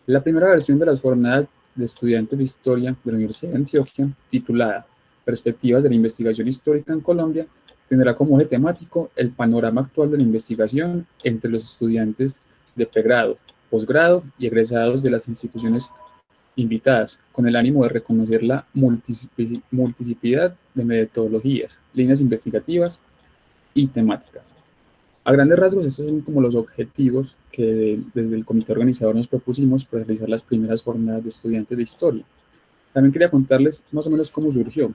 La primera versión de las jornadas de estudiantes de historia de la Universidad de Antioquia, titulada Perspectivas de la investigación histórica en Colombia, tendrá como eje temático el panorama actual de la investigación entre los estudiantes de pregrado, posgrado y egresados de las instituciones invitadas, con el ánimo de reconocer la multiplicidad de metodologías, líneas investigativas y temáticas. A grandes rasgos, estos son como los objetivos que desde el comité organizador nos propusimos para realizar las primeras jornadas de estudiantes de historia. También quería contarles más o menos cómo surgió.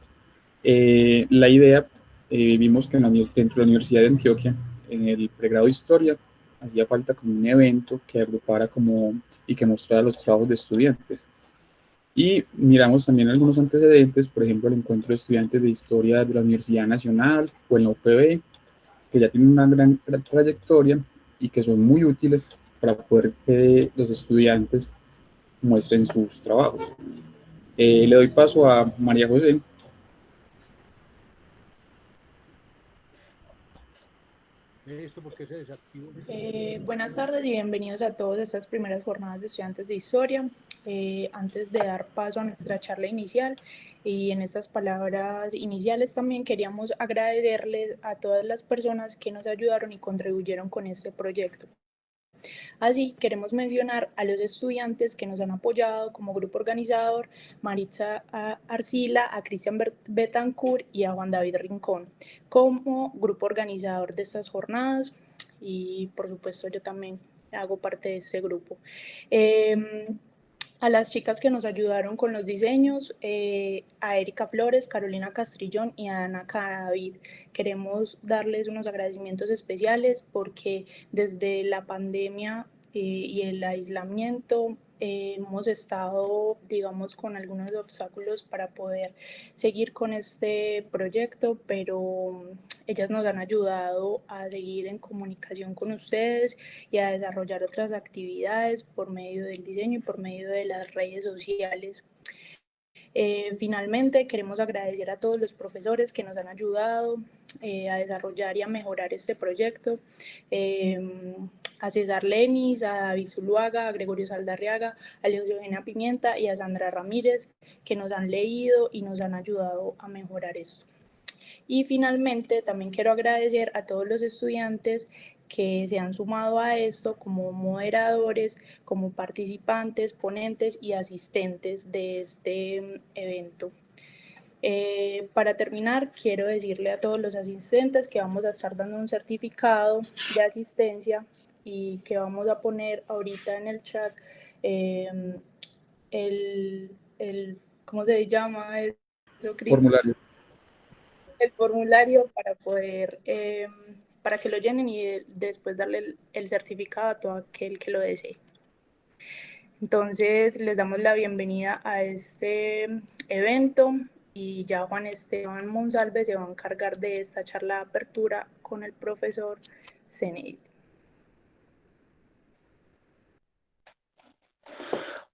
La idea, vimos que dentro de la Universidad de Antioquia, en el pregrado de historia, hacía falta como un evento que agrupara como y que mostrara los trabajos de estudiantes. Y miramos también algunos antecedentes, por ejemplo, el encuentro de estudiantes de historia de la Universidad Nacional o en la UPB, que ya tienen una gran trayectoria y que son muy útiles para poder que los estudiantes muestren sus trabajos. Le doy paso a María José. Buenas tardes y bienvenidos a todos a estas primeras jornadas de estudiantes de historia. Antes de dar paso a nuestra charla inicial y en estas palabras iniciales también queríamos agradecerles a todas las personas que nos ayudaron y contribuyeron con este proyecto. Así, queremos mencionar a los estudiantes que nos han apoyado como grupo organizador, Maritza Arcila, a Cristian Betancourt y a Juan David Rincón, como grupo organizador de estas jornadas, y por supuesto yo también hago parte de este grupo. A las chicas que nos ayudaron con los diseños, a Erika Flores, Carolina Castrillón y a Ana Cadavid. Queremos darles unos agradecimientos especiales porque desde la pandemia y el aislamiento hemos estado, digamos, con algunos obstáculos para poder seguir con este proyecto, pero ellas nos han ayudado a seguir en comunicación con ustedes y a desarrollar otras actividades por medio del diseño y por medio de las redes sociales. Finalmente, queremos agradecer a todos los profesores que nos han ayudado a desarrollar y a mejorar este proyecto, a César Lenis, a David Zuluaga, a Gregorio Saldarriaga, a Leo Eugenia Pimienta y a Sandra Ramírez, que nos han leído y nos han ayudado a mejorar esto. Y finalmente, también quiero agradecer a todos los estudiantes que se han sumado a esto como moderadores, como participantes, ponentes y asistentes de este evento. Para terminar, quiero decirle a todos los asistentes que vamos a estar dando un certificado de asistencia y que vamos a poner ahorita en el chat ¿cómo se llama eso, Cris? Formulario. El formulario para poder, para que lo llenen y después darle el certificado a todo aquel que lo desee. Entonces, les damos la bienvenida a este evento y ya Juan Esteban Monsalve se va a encargar de esta charla de apertura con el profesor Zenit.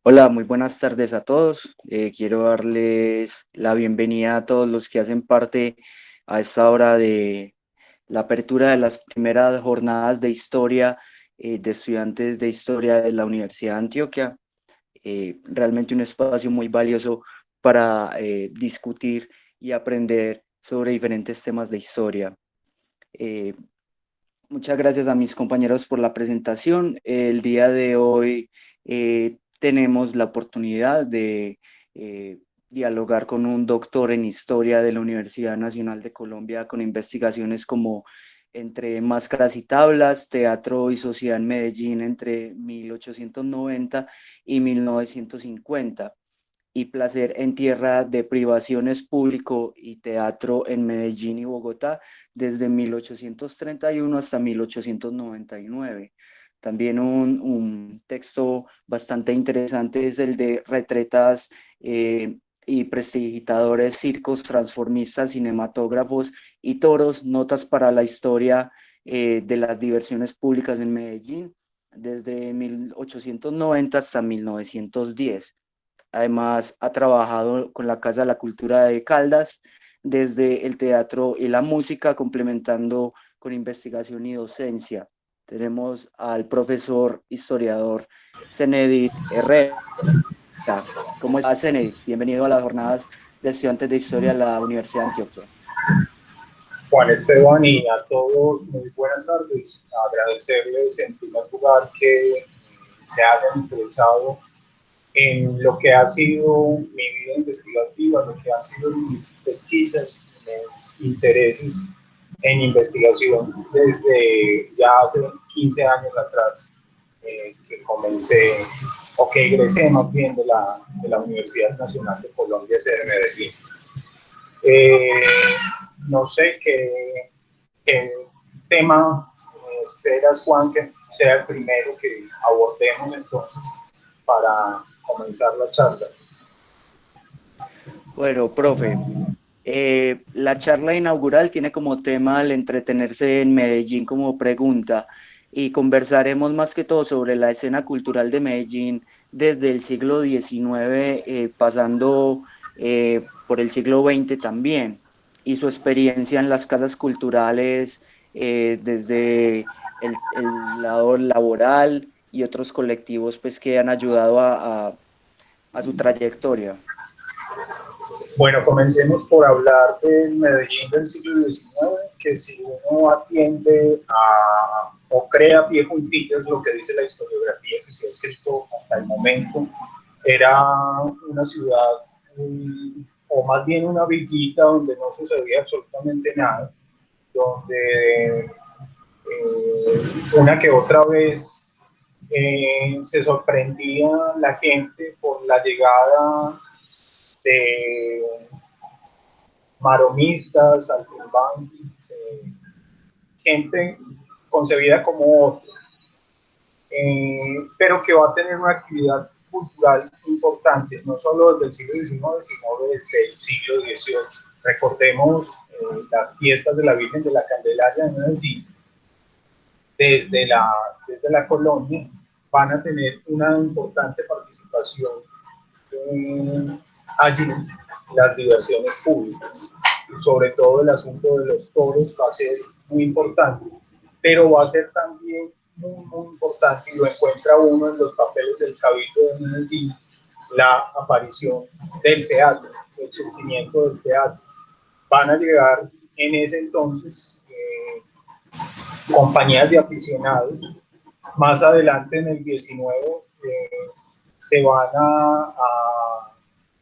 Hola, muy buenas tardes a todos. Quiero darles la bienvenida a todos los que hacen parte a esta hora de la apertura de las primeras jornadas de historia de estudiantes de historia de la Universidad de Antioquia. Realmente un espacio muy valioso para discutir y aprender sobre diferentes temas de historia. Muchas gracias a mis compañeros por la presentación. El día de hoy tenemos la oportunidad de dialogar con un doctor en historia de la Universidad Nacional de Colombia con investigaciones como Entre máscaras y tablas, teatro y sociedad en Medellín entre 1890 y 1950 y Placer en tierra de privaciones público y teatro en Medellín y Bogotá desde 1831 hasta 1899. También un texto bastante interesante es el de Retretas y prestidigitadores, circos, transformistas, cinematógrafos y toros, notas para la historia de las diversiones públicas en Medellín desde 1890 hasta 1910. Además, ha trabajado con la Casa de la Cultura de Caldas desde el teatro y la música, complementando con investigación y docencia. tenemos al profesor historiador Zenedit Herrera. ¿Cómo estás, Zenedit? Bienvenido a las jornadas de estudiantes de historia de la Universidad de Antioquia. Juan Esteban, y a todos muy buenas tardes. Agradecerles en primer lugar que se hayan interesado en lo que ha sido mi vida investigativa, lo que han sido mis pesquisas, mis intereses en investigación desde ya hace 15 años atrás, que comencé, o que egresé más bien de la Universidad Nacional de Colombia, sede de Medellín. No sé qué tema esperas, Juan, que sea el primero que abordemos entonces para comenzar la charla. Bueno, profe, la charla inaugural tiene como tema el entretenerse en Medellín como pregunta, y conversaremos más que todo sobre la escena cultural de Medellín desde el siglo XIX, pasando por el siglo XX también, y su experiencia en las casas culturales, desde el lado laboral y otros colectivos pues, que han ayudado a su trayectoria. Bueno, comencemos por hablar del Medellín del siglo XIX, que si uno atiende o crea pie juntillas lo que dice la historiografía que se ha escrito hasta el momento, era una ciudad, o más bien una villita donde no sucedía absolutamente nada, donde una que otra vez se sorprendía la gente por la llegada de maromistas, saltimbanquis, gente concebida como otra, pero que va a tener una actividad cultural importante, no solo desde el siglo XIX, sino desde el siglo XVIII. Recordemos las fiestas de la Virgen de la Candelaria en Medellín, desde la colonia, van a tener una importante participación allí, las diversiones públicas, sobre todo el asunto de los toros va a ser muy importante, pero va a ser también muy importante, y lo encuentra uno en los papeles del Cabildo de Medellín, la aparición del teatro, el surgimiento del teatro. Van a llegar en ese entonces compañías de aficionados. Más adelante en el 19 se van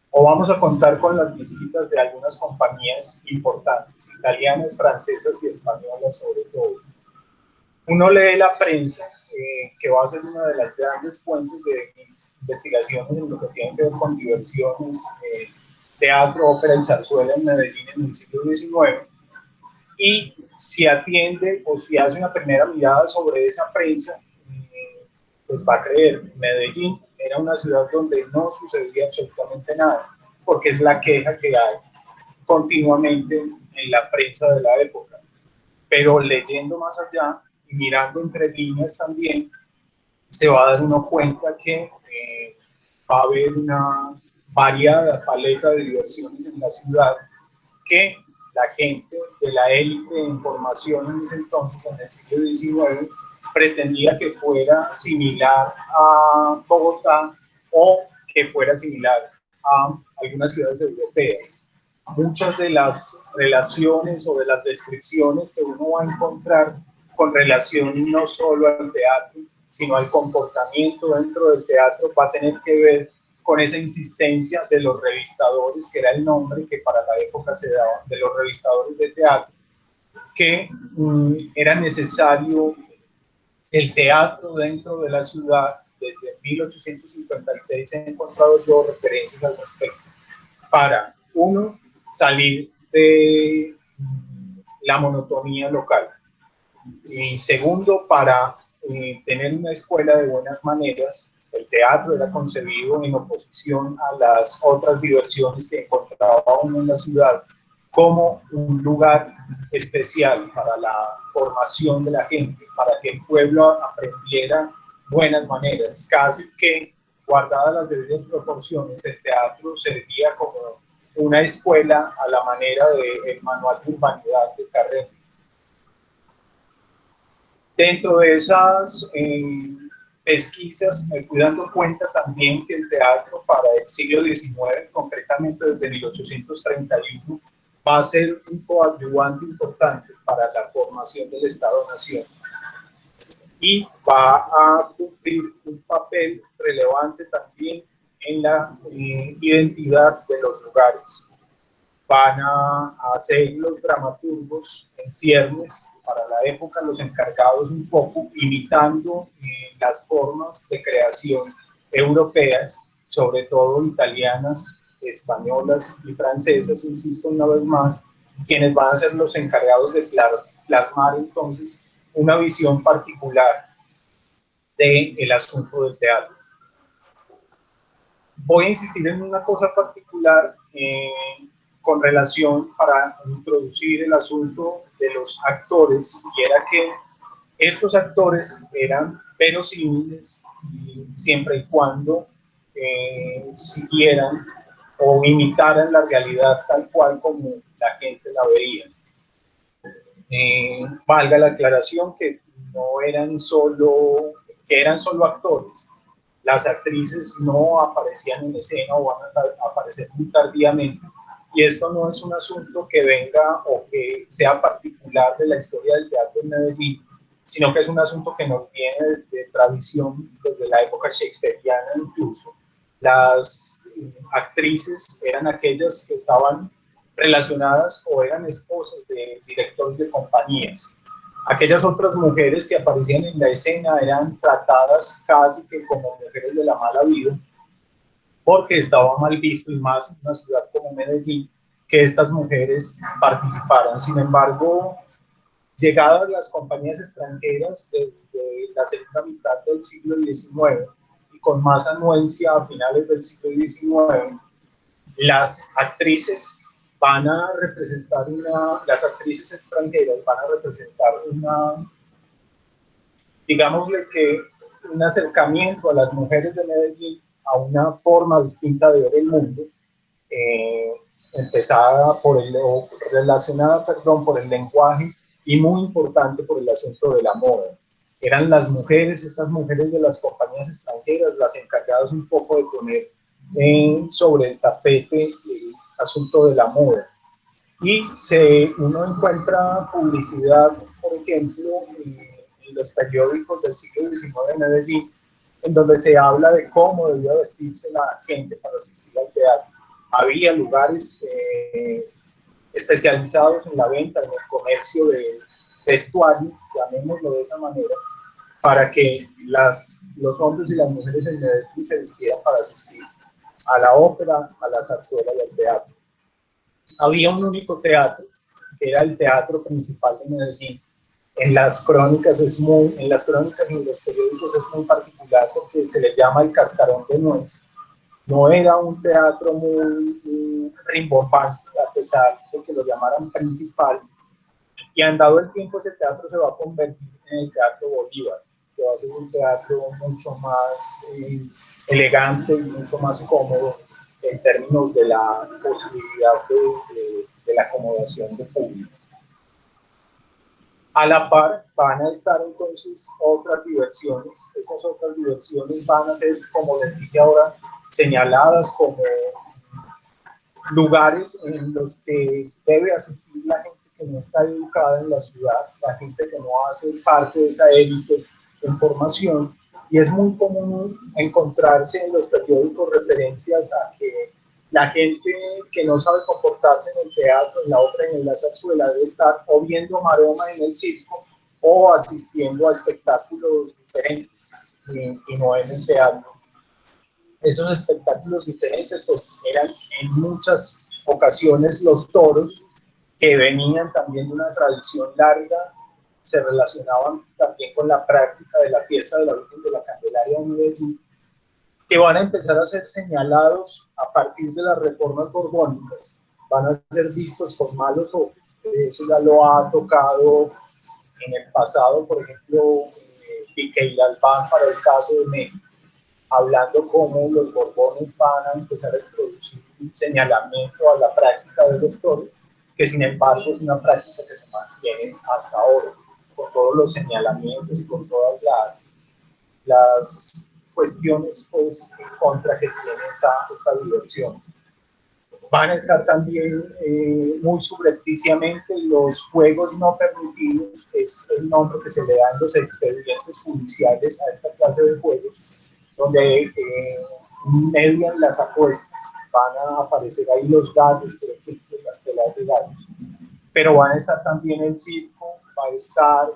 o vamos a contar con las visitas de algunas compañías importantes, italianas, francesas y españolas sobre todo. Uno lee la prensa, que va a ser una de las grandes fuentes de mis investigaciones en lo que tiene que ver con diversiones, teatro, ópera y zarzuela en Medellín en el siglo XIX, y si atiende o si hace una primera mirada sobre esa prensa, pues va a creer. Medellín era una ciudad donde no sucedía absolutamente nada, porque es la queja que hay continuamente en la prensa de la época. Pero leyendo más allá y mirando entre líneas también, se va a dar uno cuenta que va a haber una variada paleta de diversiones en la ciudad, que la gente de la élite de información en ese entonces, en el siglo XIX, pretendía que fuera similar a Bogotá o que fuera similar a algunas ciudades europeas. Muchas de las relaciones o de las descripciones que uno va a encontrar con relación no solo al teatro, sino al comportamiento dentro del teatro, va a tener que ver con esa insistencia de los revistadores, que era el nombre que para la época se daba, de los revistadores de teatro, que era necesario el teatro dentro de la ciudad. Desde 1856 he encontrado yo referencias al respecto, para, uno, salir de la monotonía local, y segundo, para tener una escuela de buenas maneras. El teatro era concebido en oposición a las otras diversiones que encontraba uno en la ciudad, como un lugar especial para la formación de la gente, para que el pueblo aprendiera buenas maneras. Casi que, guardadas las debidas proporciones, el teatro servía como una escuela a la manera del manual de urbanidad de Carrera. Dentro de esas pesquisas me fui dando cuenta también que el teatro para el siglo XIX, concretamente desde 1831, va a ser un coadyuvante importante para la formación del Estado-Nación y va a cumplir un papel relevante también en la identidad de los lugares. Van a ser los dramaturgos en ciernes para la época, los encargados un poco imitando las formas de creación europeas, sobre todo italianas, españolas y francesas, insisto una vez más, quienes van a ser los encargados de plasmar entonces una visión particular del asunto del teatro. Voy a insistir en una cosa particular con relación para introducir el asunto de los actores, y era que estos actores eran verosímiles siempre y cuando siguieran o imitaran la realidad tal cual como la gente la veía. Valga la aclaración que no eran solo, que eran solo actores. Las actrices no aparecían en escena o van a aparecer muy tardíamente. Y esto no es un asunto que venga o que sea particular de la historia del teatro en Medellín, sino que es un asunto que nos viene de tradición desde la época shakespeariana incluso. Las actrices eran aquellas que estaban relacionadas o eran esposas de directores de compañías. Aquellas otras mujeres que aparecían en la escena eran tratadas casi que como mujeres de la mala vida, porque estaba mal visto, y más en una ciudad como Medellín, que estas mujeres participaran. Sin embargo, llegadas las compañías extranjeras desde la segunda mitad del siglo XIX y con más anuencia a finales del siglo XIX, las actrices van a representar las actrices extranjeras van a representar digámosle que un acercamiento a las mujeres de Medellín a una forma distinta de ver el mundo, relacionada por el lenguaje y muy importante por el asunto de la moda. Eran las mujeres, estas mujeres de las compañías extranjeras, las encargadas un poco de poner sobre el tapete el asunto de la moda. Y uno encuentra publicidad, por ejemplo, en los periódicos del siglo XIX de Medellín, en donde se habla de cómo debía vestirse la gente para asistir al teatro. Había lugares especializados en la venta, en el comercio de vestuario, llamémoslo de esa manera, para que los hombres y las mujeres en Medellín se vistieran para asistir a la ópera, a la zarzuela y al teatro. Había un único teatro, que era el Teatro Principal de Medellín. En las crónicas y en los periódicos es muy particular porque se le llama el Cascarón de Nuez. No era un teatro muy rimbombante, a pesar de que lo llamaran principal. Y andado el tiempo, ese teatro se va a convertir en el Teatro Bolívar, que va a ser un teatro mucho más elegante y mucho más cómodo en términos de la posibilidad de la acomodación de público. A la par van a estar entonces otras diversiones. Esas otras diversiones van a ser, como les dije ahora, señaladas como lugares en los que debe asistir la gente que no está educada en la ciudad, la gente que no hace parte de esa élite en formación. Y es muy común encontrarse en los periódicos referencias a que la gente que no sabe comportarse en el teatro, en la ópera y en la zarzuela debe estar o viendo maroma en el circo o asistiendo a espectáculos diferentes y no en el teatro. Esos espectáculos diferentes pues eran en muchas ocasiones los toros, que venían también de una tradición larga, se relacionaban también con la práctica de la fiesta de la Virgen de la Candelaria en Medellín, que van a empezar a ser señalados a partir de las reformas borbónicas, van a ser vistos con malos ojos. Eso ya lo ha tocado en el pasado, por ejemplo, Piqué y Galván para el caso de México, hablando cómo los borbones van a empezar a introducir un señalamiento a la práctica de los toros, que sin embargo es una práctica que se mantiene hasta ahora. con todos los señalamientos y con todas las cuestiones pues, en contra que tiene esta diversión. Van a estar también muy subrepticiamente los juegos no permitidos, es el nombre que se le da en los expedientes judiciales a esta clase de juegos, donde median las apuestas, van a aparecer ahí los gallos, por ejemplo, las peleas de gallos, pero van a estar también el circo, va a estar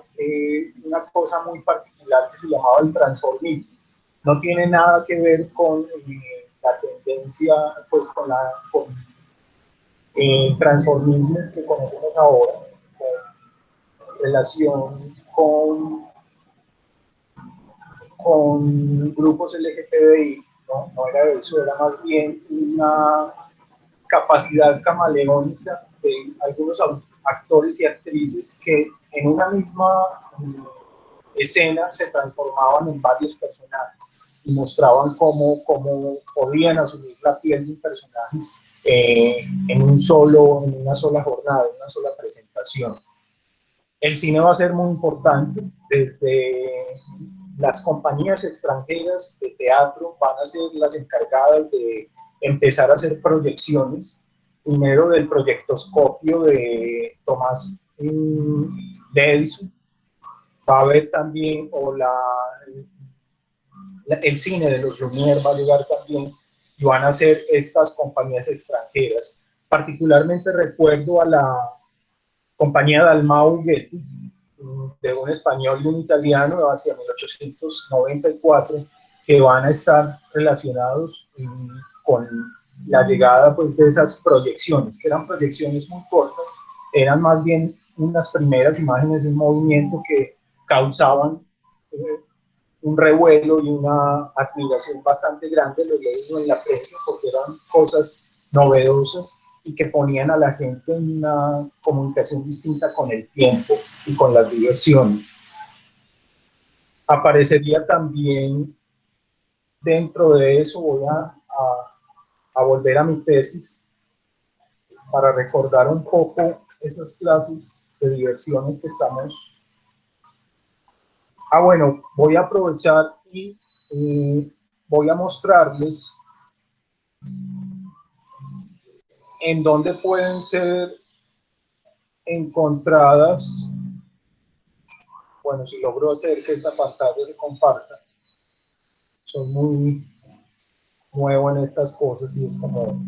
una cosa muy particular que se llamaba el transformismo. No tiene nada que ver con la tendencia, pues con transformismo que conocemos ahora, con relación con grupos LGTBI, no era eso, era más bien una capacidad camaleónica de algunos actores y actrices que en una misma escena se transformaban en varios personajes y mostraban cómo podían asumir la piel de un personaje en una sola jornada, en una sola presentación. El cine va a ser muy importante, desde las compañías extranjeras de teatro van a ser las encargadas de empezar a hacer proyecciones, primero del proyectoscopio de Tomás de Edison, va a haber también, el cine de los Lumière va a llegar también, y van a ser estas compañías extranjeras. Particularmente recuerdo a la compañía Dalmau Ghetti, de un español y un italiano, hacia 1894, que van a estar relacionados con la llegada pues, de esas proyecciones, que eran proyecciones muy cortas, eran más bien unas primeras imágenes de un movimiento que causaban un revuelo y una admiración bastante grande, lo leí en la prensa, porque eran cosas novedosas y que ponían a la gente en una comunicación distinta con el tiempo y con las diversiones. Aparecería también dentro de eso, voy a volver a mi tesis para recordar un poco esas clases de diversiones que estamos. Bueno, voy a aprovechar y voy a mostrarles en dónde pueden ser encontradas. Bueno, si logro hacer que esta pantalla se comparta. Soy muy nuevo en estas cosas y es como...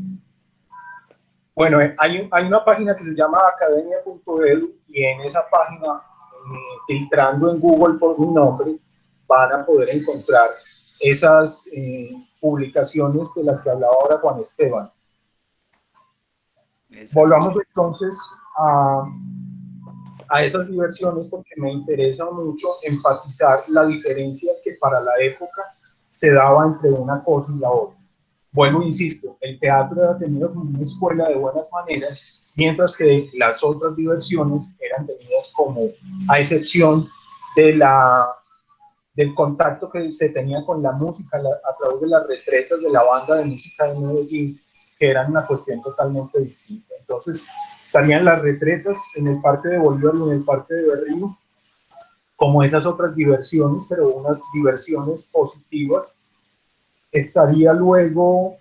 Bueno, hay una página que se llama academia.edu y en esa página, filtrando en Google por mi nombre, van a poder encontrar esas publicaciones de las que hablaba ahora Juan Esteban. Exacto. Volvamos entonces a esas diversiones porque me interesa mucho enfatizar la diferencia que para la época se daba entre una cosa y la otra. Vuelvo e insisto, el teatro era tenido como una escuela de buenas maneras, mientras que las otras diversiones eran tenidas como, a excepción de del contacto que se tenía con la música a través de las retretas de la banda de música de Medellín, que eran una cuestión totalmente distinta. Entonces, estarían las retretas en el Parque de Bolívar y en el Parque de Berrío, como esas otras diversiones, pero unas diversiones positivas. Estaría luego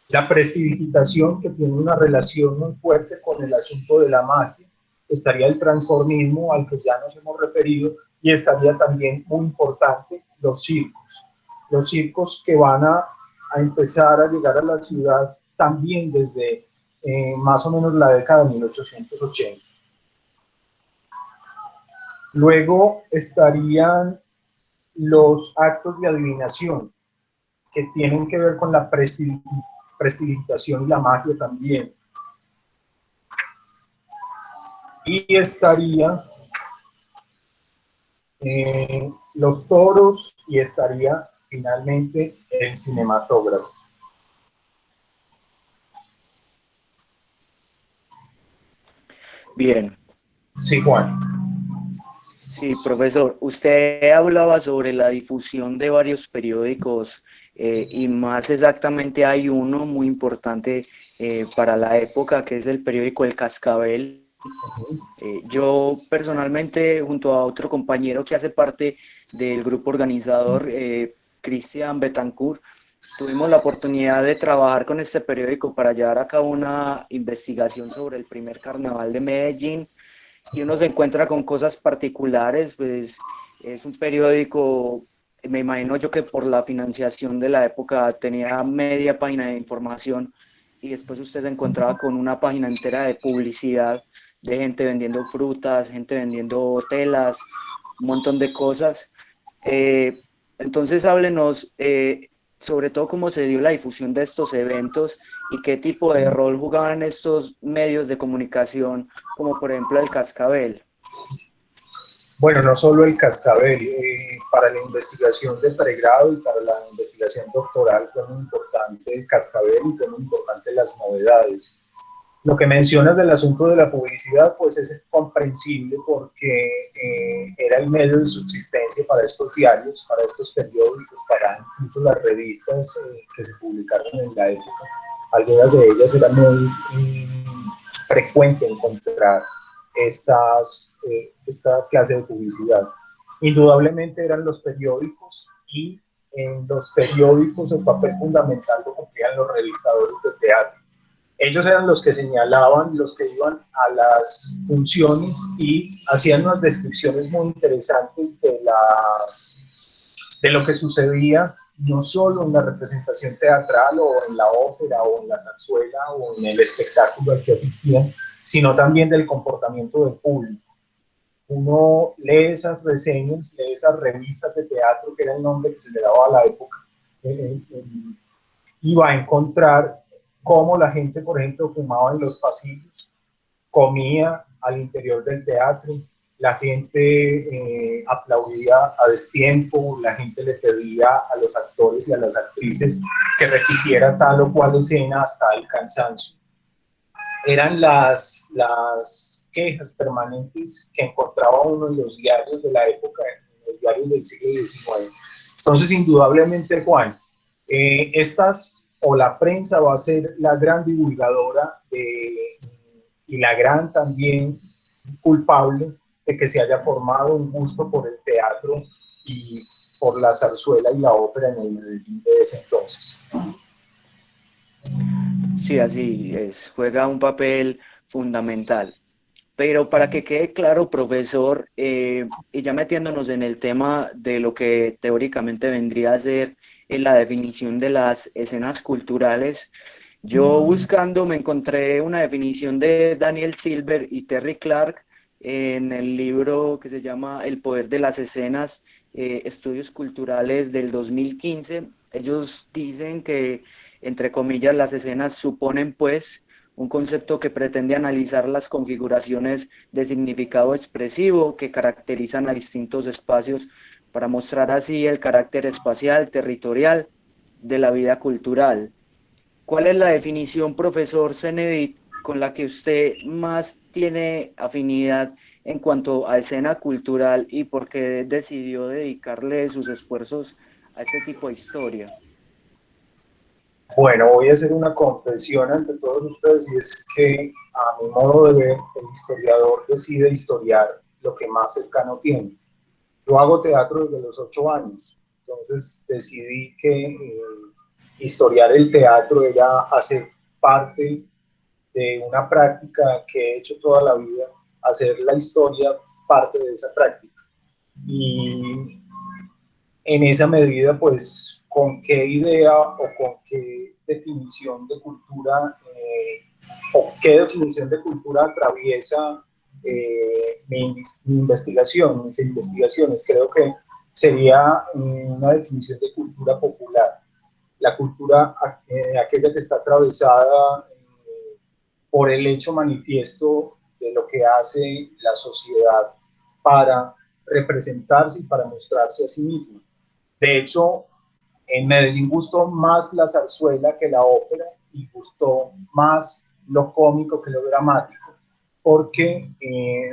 la prestidigitación, que tiene una relación muy fuerte con el asunto de la magia. Estaría el transformismo, al que ya nos hemos referido, y estaría también muy importante los circos que van a empezar a llegar a la ciudad también desde más o menos la década de 1880. Luego estarían los actos de adivinación, que tienen que ver con la prestidigitación y la magia también. Y estaría los toros y estaría finalmente el cinematógrafo. Bien. Sí, Juan. Sí, profesor, usted hablaba sobre la difusión de varios periódicos y más exactamente hay uno muy importante para la época, que es el periódico El Cascabel, Yo personalmente, junto a otro compañero que hace parte del grupo organizador, Cristian Betancourt, tuvimos la oportunidad de trabajar con este periódico para llevar a cabo una investigación sobre el primer carnaval de Medellín, y uno se encuentra con cosas particulares. Pues es un periódico, me imagino yo que por la financiación de la época tenía media página de información, y después usted se encontraba con una página entera de publicidad, de gente vendiendo frutas, gente vendiendo telas, un montón de cosas. Entonces háblenos sobre todo cómo se dio la difusión de estos eventos y qué tipo de rol jugaban estos medios de comunicación, como por ejemplo el Cascabel. Bueno, no solo el Cascabel, para la investigación de pregrado y para la investigación doctoral fue muy importante el Cascabel y fue muy importante las novedades. Lo que mencionas del asunto de la publicidad, pues es comprensible porque era el medio de subsistencia para estos diarios, para estos periódicos, para incluso las revistas que se publicaron en la época. Algunas de ellas era muy frecuente encontrar esta clase de publicidad. Indudablemente eran los periódicos, y en los periódicos el papel fundamental lo cumplían los revistadores de teatro. Ellos eran los que señalaban, los que iban a las funciones y hacían unas descripciones muy interesantes de lo que sucedía, no solo en la representación teatral o en la ópera o en la zarzuela o en el espectáculo al que asistían, sino también del comportamiento del público. Uno lee esas reseñas, lee esas revistas de teatro, que era el nombre que se le daba a la época, y va a encontrar cómo la gente, por ejemplo, fumaba en los pasillos, comía al interior del teatro, la gente aplaudía a destiempo, la gente le pedía a los actores y a las actrices que repitiera tal o cual escena hasta el cansancio. Eran las quejas permanentes que encontraba uno en los diarios de la época, en los diarios del siglo XIX. Entonces, indudablemente, Juan, la prensa va a ser la gran divulgadora y la gran también culpable de que se haya formado un gusto por el teatro y por la zarzuela y la ópera en el Medellín de ese entonces. Sí, así es, juega un papel fundamental. Pero para que quede claro, profesor, y ya metiéndonos en el tema de lo que teóricamente vendría a ser la definición de las escenas culturales, yo buscando me encontré una definición de Daniel Silver y Terry Clark en el libro que se llama El poder de las escenas, estudios culturales del 2015. Ellos dicen que, entre comillas, las escenas suponen pues un concepto que pretende analizar las configuraciones de significado expresivo que caracterizan a distintos espacios para mostrar así el carácter espacial, territorial de la vida cultural. ¿Cuál es la definición, profesor Zenedit, con la que usted más tiene afinidad en cuanto a escena cultural, y por qué decidió dedicarle sus esfuerzos a este tipo de historia? Bueno, voy a hacer una confesión ante todos ustedes, y es que a mi modo de ver, el historiador decide historiar lo que más cercano tiene. Yo hago teatro desde los 8 años, entonces decidí que historiar el teatro era hacer parte de una práctica que he hecho toda la vida, hacer la historia parte de esa práctica. Y en esa medida, pues, ¿con qué idea o con qué definición de cultura o qué definición de cultura atraviesa mi investigación, mis investigaciones? Creo que sería una definición de cultura popular, la cultura aquella que está atravesada por el hecho manifiesto de lo que hace la sociedad para representarse y para mostrarse a sí misma. De hecho, en Medellín gustó más la zarzuela que la ópera, y gustó más lo cómico que lo dramático, porque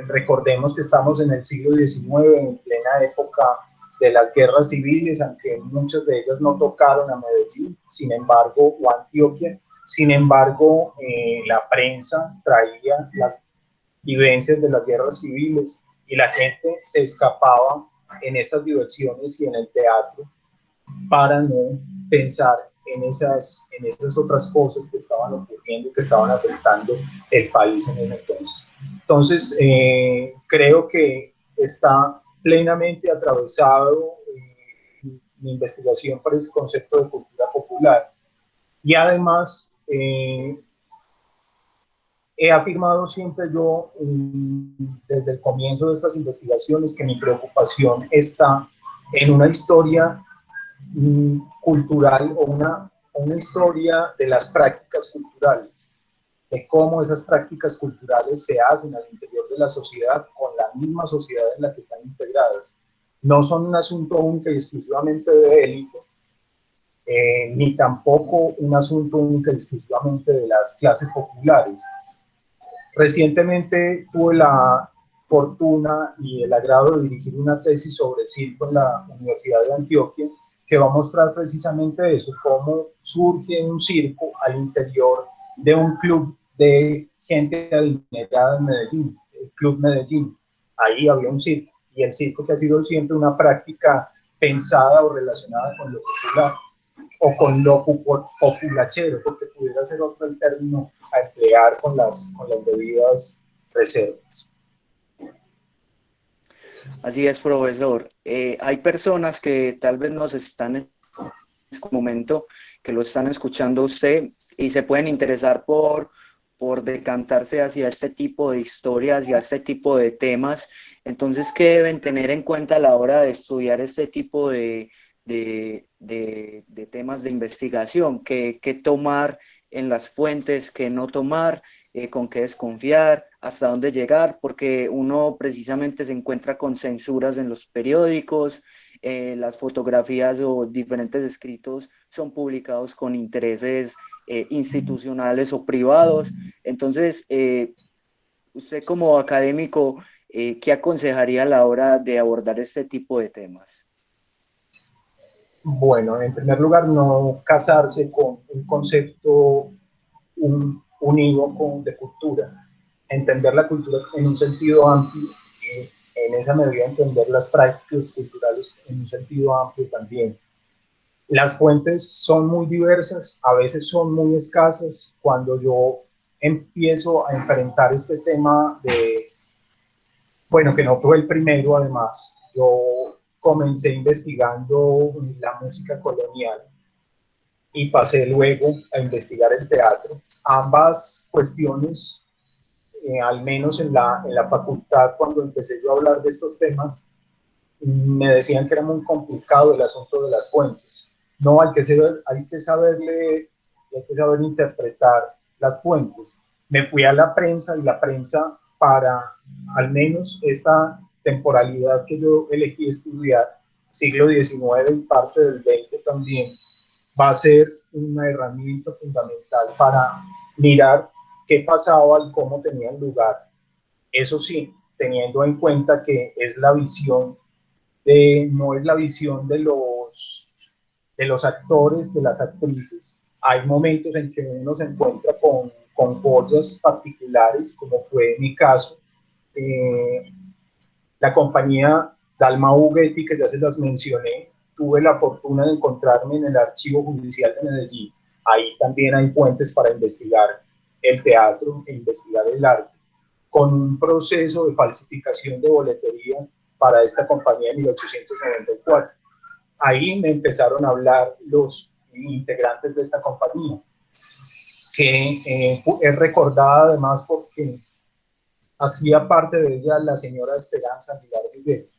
recordemos que estamos en el siglo XIX, en plena época de las guerras civiles, aunque muchas de ellas no tocaron a Medellín, sin embargo, o Antioquia. Sin embargo, la prensa traía vivencias de las guerras civiles, y la gente se escapaba en estas diversiones y en el teatro para no pensar en esas otras cosas que estaban ocurriendo y que estaban afectando el país en ese entonces. Entonces, creo que está plenamente atravesado mi investigación por ese concepto de cultura popular. Y además, he afirmado siempre yo, desde el comienzo de estas investigaciones, que mi preocupación está en una historia cultural o una historia de las prácticas culturales, de cómo esas prácticas culturales se hacen al interior de la sociedad, con la misma sociedad en la que están integradas. No son un asunto único y exclusivamente de élite, ni tampoco un asunto único y exclusivamente de las clases populares. Recientemente tuve la fortuna y el agrado de dirigir una tesis sobre circo en la Universidad de Antioquia, que va a mostrar precisamente eso, cómo surge un circo al interior de un club de gente adinerada en Medellín, el Club Medellín. Ahí había un circo, y el circo que ha sido siempre una práctica pensada o relacionada con lo popular, o con lo populachero, porque pudiera ser otro el término a emplear con las debidas reservas. Así es, profesor. Hay personas que tal vez nos están en este momento, que lo están escuchando a usted y se pueden interesar por decantarse hacia este tipo de historias y a este tipo de temas. Entonces, ¿qué deben tener en cuenta a la hora de estudiar este tipo de temas de investigación? ¿Qué tomar en las fuentes, qué no tomar, con qué desconfiar, hasta dónde llegar? Porque uno precisamente se encuentra con censuras en los periódicos, las fotografías o diferentes escritos son publicados con intereses institucionales o privados. Entonces, usted como académico, ¿qué aconsejaría a la hora de abordar este tipo de temas? Bueno, en primer lugar, no casarse con un concepto unido de cultura. Entender la cultura en un sentido amplio, y en esa medida entender las prácticas culturales en un sentido amplio también. Las fuentes son muy diversas, a veces son muy escasas. Cuando yo empiezo a enfrentar este tema bueno, que no fue el primero además, yo comencé investigando la música colonial y pasé luego a investigar el teatro. Ambas cuestiones, al menos en la facultad, cuando empecé yo a hablar de estos temas, me decían que era muy complicado el asunto de las fuentes. No, hay que saber leer, hay que saber interpretar las fuentes. Me fui a la prensa, y la prensa, para al menos esta temporalidad que yo elegí estudiar, siglo XIX y parte del XX también, va a ser una herramienta fundamental para mirar qué pasaba y cómo tenían lugar. Eso sí, teniendo en cuenta que es la visión no es la visión de los actores, de las actrices. Hay momentos en que uno se encuentra con joyas particulares, como fue mi caso. La compañía Dalma Ughetti, que ya se las mencioné, tuve la fortuna de encontrarme en el Archivo Judicial de Medellín. Ahí también hay fuentes para investigar el teatro e investigar el arte, con un proceso de falsificación de boletería para esta compañía en 1894. Ahí me empezaron a hablar los integrantes de esta compañía, que es recordada además porque hacía parte de ella la señora Esperanza Aguilar Ughetti,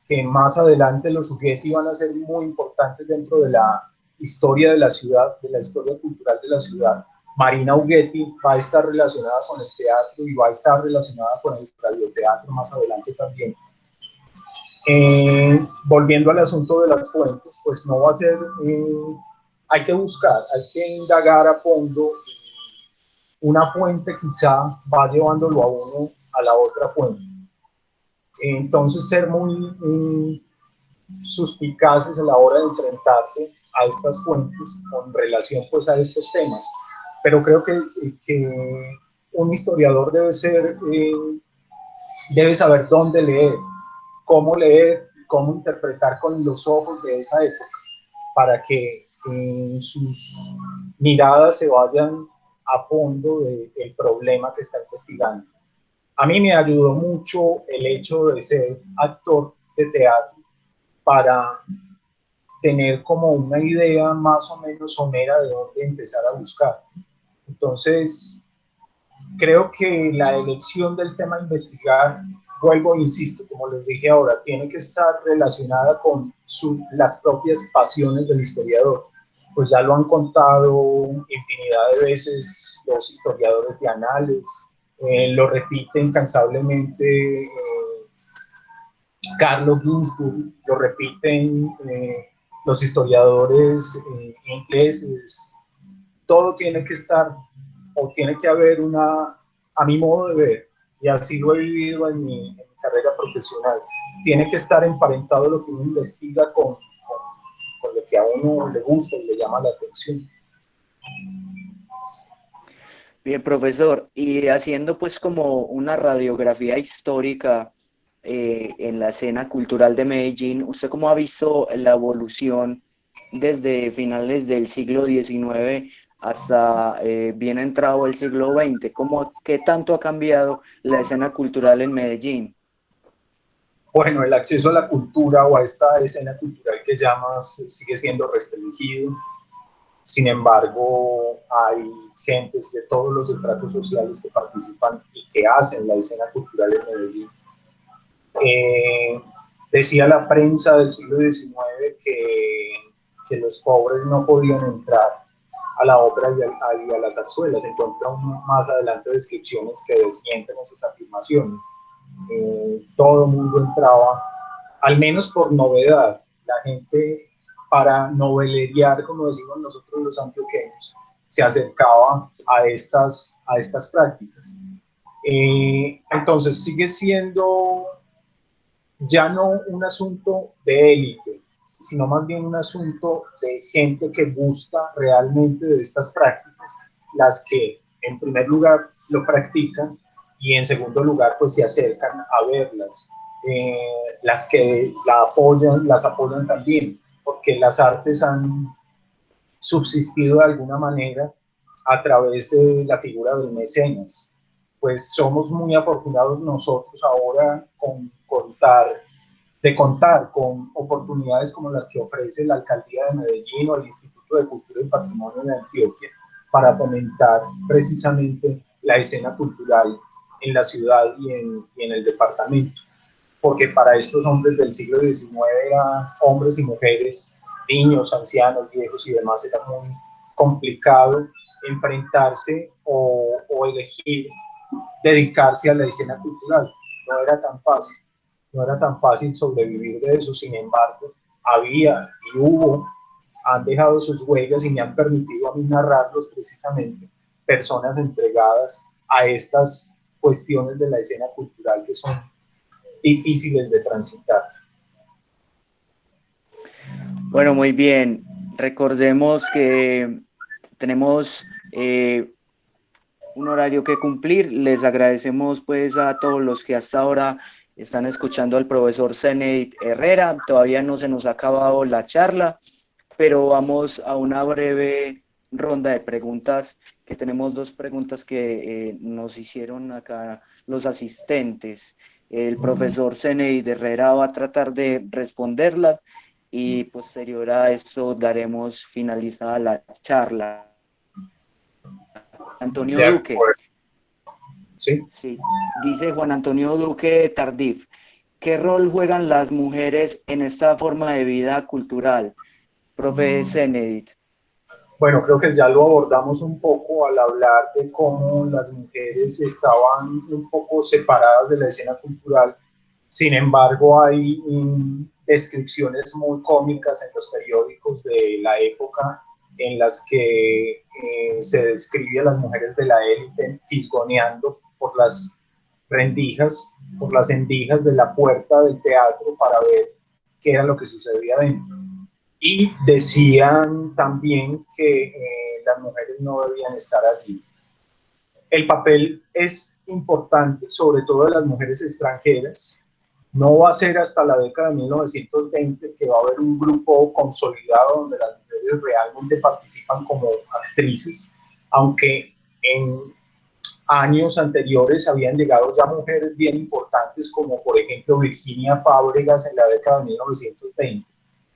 que más adelante los Ughetti van a ser muy importantes dentro de la historia de la ciudad, de la historia cultural de la ciudad. Marina Ughetti va a estar relacionada con el teatro y va a estar relacionada con el radioteatro más adelante también. Volviendo al asunto de las fuentes, pues no va a ser, hay que buscar, hay que indagar a fondo. Una fuente quizá va llevándolo a uno a la otra fuente. Entonces, ser muy suspicaces a la hora de enfrentarse a estas fuentes con relación pues a estos temas. Pero creo que un historiador debe ser debe saber dónde leer, cómo interpretar con los ojos de esa época, para que sus miradas se vayan a fondo del problema que está investigando. A mí me ayudó mucho el hecho de ser actor de teatro para tener como una idea más o menos somera de dónde empezar a buscar. Entonces, creo que la elección del tema a investigar, vuelvo e insisto, como les dije ahora, tiene que estar relacionada con las propias pasiones del historiador. Pues ya lo han contado infinidad de veces los historiadores de anales, lo repite incansablemente Carlo Ginzburg, lo repiten los historiadores ingleses. Todo tiene que estar, o tiene que haber a mi modo de ver, y así lo he vivido en mi carrera profesional, tiene que estar emparentado lo que uno investiga con lo que a uno le gusta y le llama la atención. Bien, profesor, y haciendo pues como una radiografía histórica en la escena cultural de Medellín, ¿usted cómo ha visto la evolución desde finales del siglo XIX hasta bien entrado el siglo XX? ¿Qué tanto ha cambiado la escena cultural en Medellín? Bueno, el acceso a la cultura o a esta escena cultural que llamas sigue siendo restringido. Sin embargo, hay gentes de todos los estratos sociales que participan y que hacen la escena cultural en Medellín. Decía la prensa del siglo XIX que los pobres no podían entrar a la ópera y a las zarzuelas. Se encuentran más adelante descripciones que desmienten esas afirmaciones. Todo el mundo entraba, al menos por novedad. La gente, para novelerear, como decimos nosotros los antioqueños, se acercaba a estas prácticas. Entonces sigue siendo ya no un asunto de élite, sino más bien un asunto de gente que gusta realmente de estas prácticas, las que en primer lugar lo practican y en segundo lugar pues se acercan a verlas, las que las apoyan también, porque las artes han subsistido de alguna manera a través de la figura del mecenas. Pues somos muy afortunados nosotros ahora de contar con oportunidades como las que ofrece la Alcaldía de Medellín o el Instituto de Cultura y Patrimonio de Antioquia para fomentar precisamente la escena cultural en la ciudad y en el departamento. Porque para estos hombres del siglo XIX eran hombres y mujeres, niños, ancianos, viejos y demás, era muy complicado enfrentarse o elegir dedicarse a la escena cultural. No era tan fácil. No era tan fácil sobrevivir de eso. Sin embargo, había y han dejado sus huellas y me han permitido a mí narrarlos precisamente, personas entregadas a estas cuestiones de la escena cultural que son difíciles de transitar. Bueno, muy bien. Recordemos que tenemos un horario que cumplir. Les agradecemos pues a todos los que hasta ahora están escuchando al profesor Zeneid Herrera. Todavía no se nos ha acabado la charla, pero vamos a una breve ronda de preguntas, que tenemos dos preguntas que nos hicieron acá los asistentes. El profesor Zeneid Herrera va a tratar de responderlas y posterior a eso daremos finalizada la charla. Antonio Duque. ¿Sí? Sí, dice Juan Antonio Duque Tardif, ¿qué rol juegan las mujeres en esta forma de vida cultural? Profe Zeneid. Bueno, creo que ya lo abordamos un poco al hablar de cómo las mujeres estaban un poco separadas de la escena cultural. Sin embargo, hay descripciones muy cómicas en los periódicos de la época en las que se describe a las mujeres de la élite fisgoneando por las rendijas, por las endijas de la puerta del teatro para ver qué era lo que sucedía dentro. Y decían también que las mujeres no debían estar allí. El papel es importante, sobre todo de las mujeres extranjeras. No va a ser hasta la década de 1920 que va a haber un grupo consolidado donde las mujeres realmente participan como actrices, aunque en años anteriores habían llegado ya mujeres bien importantes, como por ejemplo Virginia Fábregas en la década de 1920,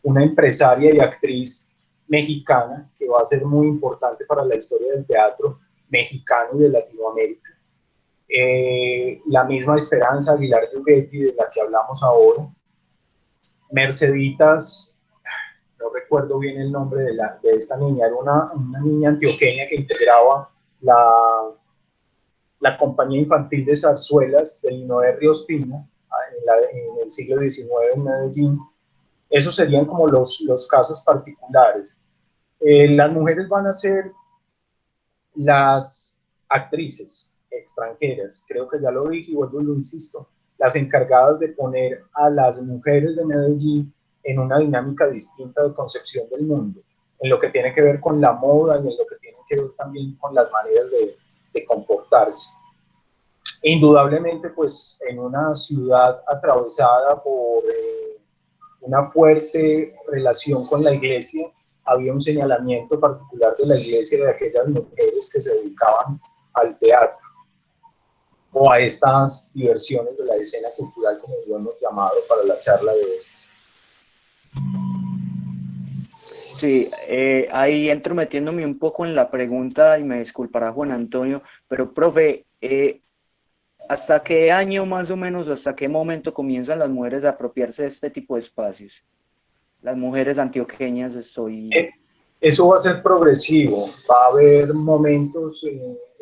una empresaria y actriz mexicana que va a ser muy importante para la historia del teatro mexicano y de Latinoamérica. La misma Esperanza Aguilar Yuguetti, de la que hablamos ahora. Merceditas, no recuerdo bien el nombre de esta niña, era una niña antioqueña que integraba la compañía infantil de zarzuelas del Noé Ríos Pina en el siglo XIX en Medellín. Esos serían como los casos particulares. Las mujeres van a ser las actrices extranjeras, creo que ya lo dije y vuelvo y lo insisto, las encargadas de poner a las mujeres de Medellín en una dinámica distinta de concepción del mundo, en lo que tiene que ver con la moda y en lo que tiene que ver también con las maneras de comportarse. Indudablemente, pues en una ciudad atravesada por una fuerte relación con la iglesia, había un señalamiento particular de la iglesia de aquellas mujeres que se dedicaban al teatro o a estas diversiones de la escena cultural, como lo hemos llamado para la charla de hoy. Sí, ahí entro metiéndome un poco en la pregunta y me disculpará Juan Antonio, pero profe, ¿hasta qué año más o menos, o hasta qué momento comienzan las mujeres a apropiarse de este tipo de espacios? Las mujeres antioqueñas Eso va a ser progresivo, va a haber momentos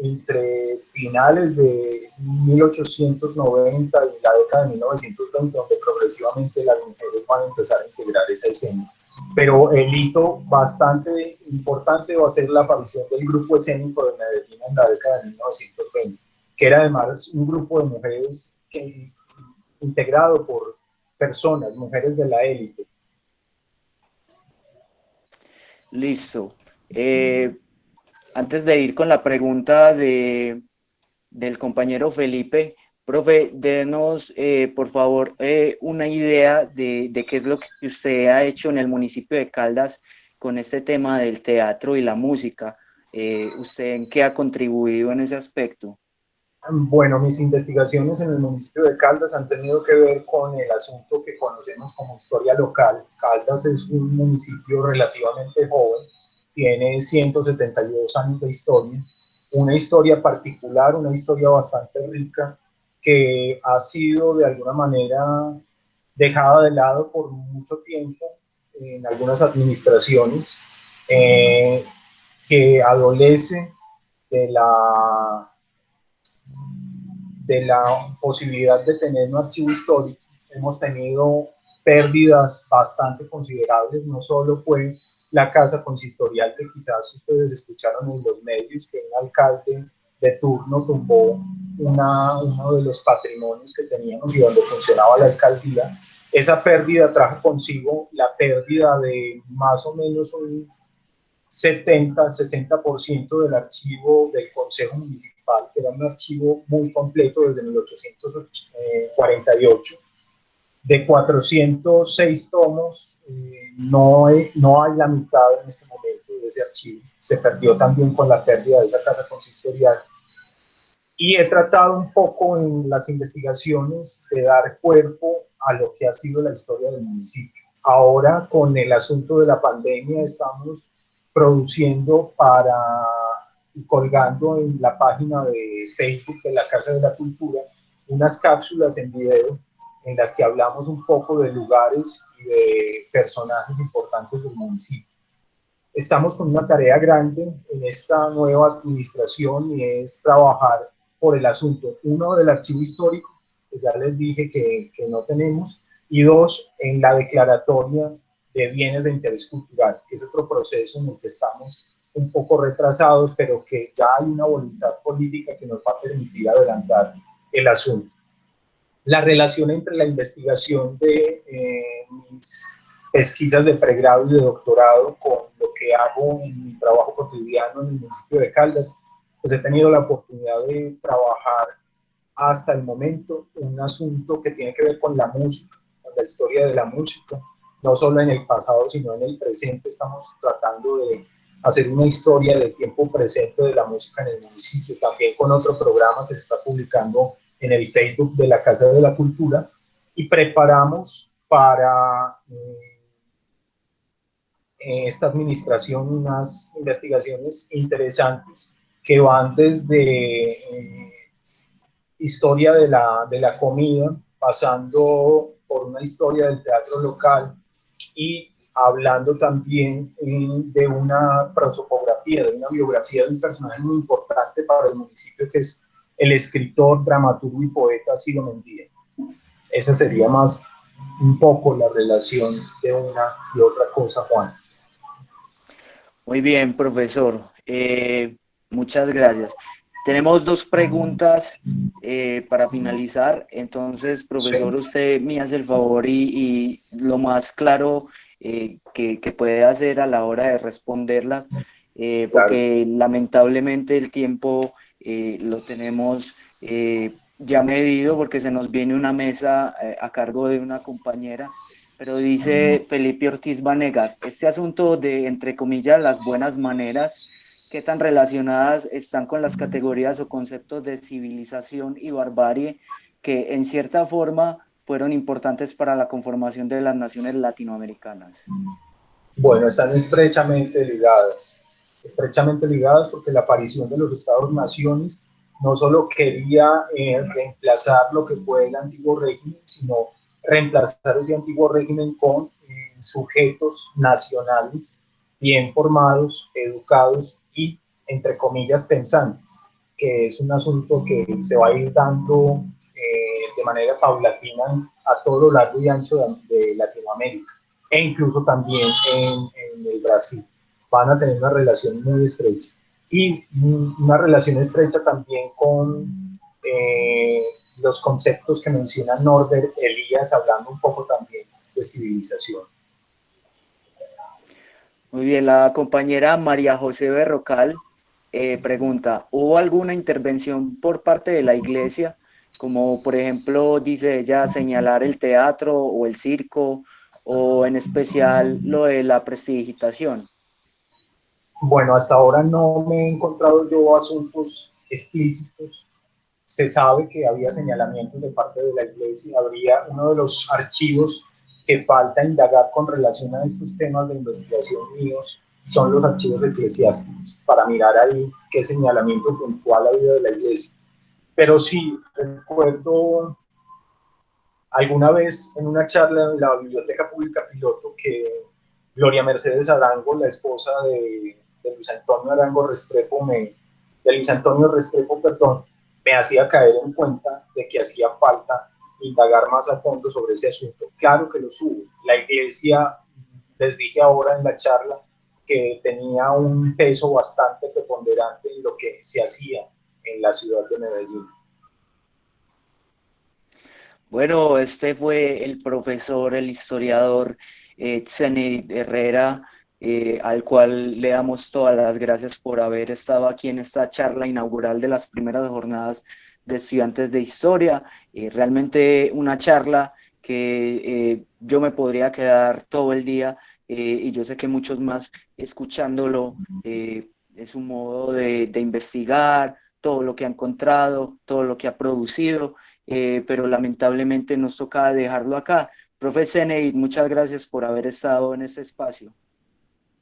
entre finales de 1890 y la década de 1920 donde progresivamente las mujeres van a empezar a integrar esa escena. Pero el hito bastante importante va a ser la aparición del grupo escénico de Medellín en la década de 1920, que era además un grupo de mujeres integrado por personas, mujeres de la élite. Listo. Antes de ir con la pregunta del compañero Felipe, profe, denos por favor una idea de qué es lo que usted ha hecho en el municipio de Caldas con este tema del teatro y la música. ¿Usted en qué ha contribuido en ese aspecto? Bueno, mis investigaciones en el municipio de Caldas han tenido que ver con el asunto que conocemos como historia local. Caldas es un municipio relativamente joven, tiene 172 años de historia, una historia particular, una historia bastante rica que ha sido de alguna manera dejada de lado por mucho tiempo en algunas administraciones, que adolece de la posibilidad de tener un archivo histórico. Hemos tenido pérdidas bastante considerables, no solo fue la casa consistorial que quizás ustedes escucharon en los medios, que un alcalde de turno tumbó uno de los patrimonios que teníamos y donde funcionaba la alcaldía. Esa pérdida trajo consigo la pérdida de más o menos un 70-60% del archivo del Consejo Municipal, que era un archivo muy completo desde 1848. De 406 tomos, no hay la mitad en este momento de ese archivo. Se perdió también con la pérdida de esa casa consistorial. Y he tratado un poco en las investigaciones de dar cuerpo a lo que ha sido la historia del municipio. Ahora, con el asunto de la pandemia, estamos produciendo y colgando en la página de Facebook de la Casa de la Cultura unas cápsulas en video en las que hablamos un poco de lugares y de personajes importantes del municipio. Estamos con una tarea grande en esta nueva administración y es trabajar por el asunto, uno, del archivo histórico, que ya les dije que no tenemos, y dos, en la declaratoria de bienes de interés cultural, que es otro proceso en el que estamos un poco retrasados, pero que ya hay una voluntad política que nos va a permitir adelantar el asunto. La relación entre la investigación de mis pesquisas de pregrado y de doctorado con lo que hago en mi trabajo cotidiano en el municipio de Caldas pues he tenido la oportunidad de trabajar hasta el momento un asunto que tiene que ver con la música, con la historia de la música, no solo en el pasado, sino en el presente. Estamos tratando de hacer una historia del tiempo presente de la música en el municipio, también con otro programa que se está publicando en el Facebook de la Casa de la Cultura, y preparamos para esta administración unas investigaciones interesantes que van desde historia de la comida, pasando por una historia del teatro local y hablando también de una prosopografía, de una biografía de un personaje muy importante para el municipio, que es el escritor, dramaturgo y poeta Ciro Mendía. Esa sería más un poco la relación de una y otra cosa, Juan. Muy bien, profesor. Muchas gracias. Tenemos dos preguntas para finalizar. Entonces, profesor, Sí. usted me hace el favor y lo más claro que puede hacer a la hora de responderlas, porque lamentablemente el tiempo lo tenemos ya medido, porque se nos viene una mesa a cargo de una compañera. Pero dice Felipe Ortiz Vanegas, este asunto de, entre comillas, las buenas maneras, ¿qué tan relacionadas están con las categorías o conceptos de civilización y barbarie que en cierta forma fueron importantes para la conformación de las naciones latinoamericanas? Bueno, están estrechamente ligadas porque la aparición de los estados-naciones no solo quería reemplazar lo que fue el antiguo régimen, sino reemplazar ese antiguo régimen con sujetos nacionales bien formados, educados y, entre comillas, pensantes, que es un asunto que se va a ir dando de manera paulatina a todo lo largo y ancho de Latinoamérica, e incluso también en el Brasil. Van a tener una relación muy estrecha y una relación estrecha también con los conceptos que menciona Norbert Elias, hablando un poco también de civilización. Muy bien, la compañera María José Berrocal pregunta, ¿hubo alguna intervención por parte de la iglesia? Como por ejemplo, dice ella, señalar el teatro o el circo, o en especial lo de la prestidigitación. Bueno, hasta ahora no me he encontrado yo asuntos explícitos. Se sabe que había señalamientos de parte de la iglesia, habría uno de los archivos que falta indagar con relación a estos temas de investigación míos, son los archivos eclesiásticos, para mirar ahí qué señalamiento puntual ha habido de la iglesia. Pero sí, recuerdo alguna vez en una charla en la Biblioteca Pública Piloto que Gloria Mercedes Arango, la esposa de Luis Antonio Arango Restrepo, de Luis Antonio Restrepo, perdón, me hacía caer en cuenta de que hacía falta indagar más a fondo sobre ese asunto. Claro que lo hubo. La iglesia, les dije ahora en la charla, que tenía un peso bastante preponderante en lo que se hacía en la ciudad de Medellín. Bueno, este fue el profesor, el historiador Zenit Herrera, al cual le damos todas las gracias por haber estado aquí en esta charla inaugural de las primeras jornadas de estudiantes de historia. Realmente una charla que yo me podría quedar todo el día y yo sé que muchos más escuchándolo. Es un modo de investigar todo lo que ha encontrado, todo lo que ha producido. Pero lamentablemente nos toca dejarlo acá. Profe Zenit, muchas gracias por haber estado en este espacio.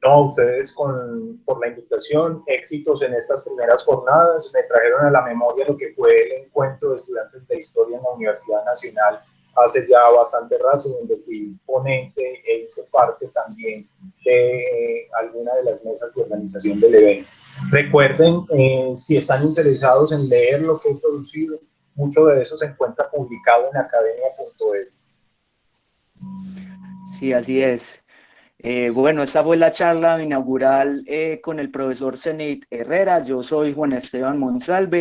No, a ustedes por la invitación, éxitos en estas primeras jornadas, me trajeron a la memoria lo que fue el encuentro de estudiantes de historia en la Universidad Nacional hace ya bastante rato, donde fui ponente e hice parte también de alguna de las mesas de organización del evento. Recuerden, si están interesados en leer lo que he producido, mucho de eso se encuentra publicado en academia.edu. Sí, así es. Bueno, esta fue la charla inaugural con el profesor Zenit Herrera. Yo soy Juan Esteban Monsalve.